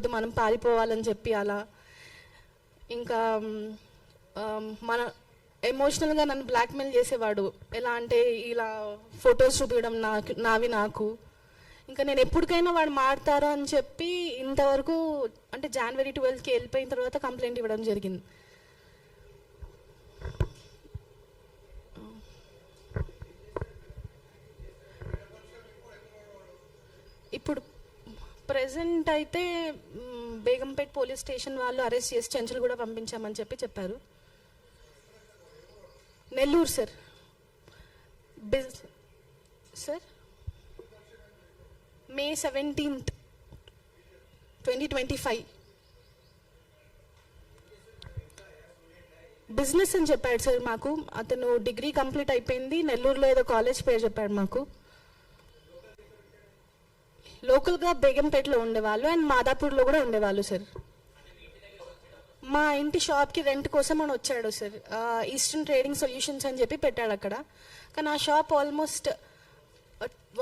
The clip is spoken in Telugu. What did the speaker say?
వద్దు మనం పారిపోవాలని చెప్పి అలా. ఇంకా మన ఎమోషనల్గా నన్ను బ్లాక్మెయిల్ చేసేవాడు. ఎలా అంటే ఇలా ఫొటోస్ చూపించడం నాకు. ఇంకా నేను ఎప్పటికైనా వాడు మారుతారు అని చెప్పి ఇంతవరకు అంటే January 12కి వెళ్ళిపోయిన తర్వాత కంప్లైంట్ ఇవ్వడం జరిగింది. ఇప్పుడు ప్రెసెంట్ అయితే బేగంపేట్ పోలీస్ స్టేషన్ వాళ్ళు అరెస్ట్ చేసి చెంచులు కూడా పంపించామని చెప్పారు. Nellore sir. Sir May 17th, 2025 business అని చెప్పాడు సార్ మాకు. అతను డిగ్రీ కంప్లీట్ అయిపోయింది, నెల్లూరులో ఏదో కాలేజ్ పేరు చెప్పాడు మాకు. లోకల్గా బేగంపేటలో ఉండేవాళ్ళు అండ్ మాదాపూర్లో కూడా ఉండేవాళ్ళు సార్. మా ఇంటి షాప్కి రెంట్ కోసం అని వచ్చాడు సార్. ఈస్టర్న్ ట్రేడింగ్ సొల్యూషన్స్ అని చెప్పి పెట్టాడు అక్కడ. కానీ ఆ షాప్ ఆల్మోస్ట్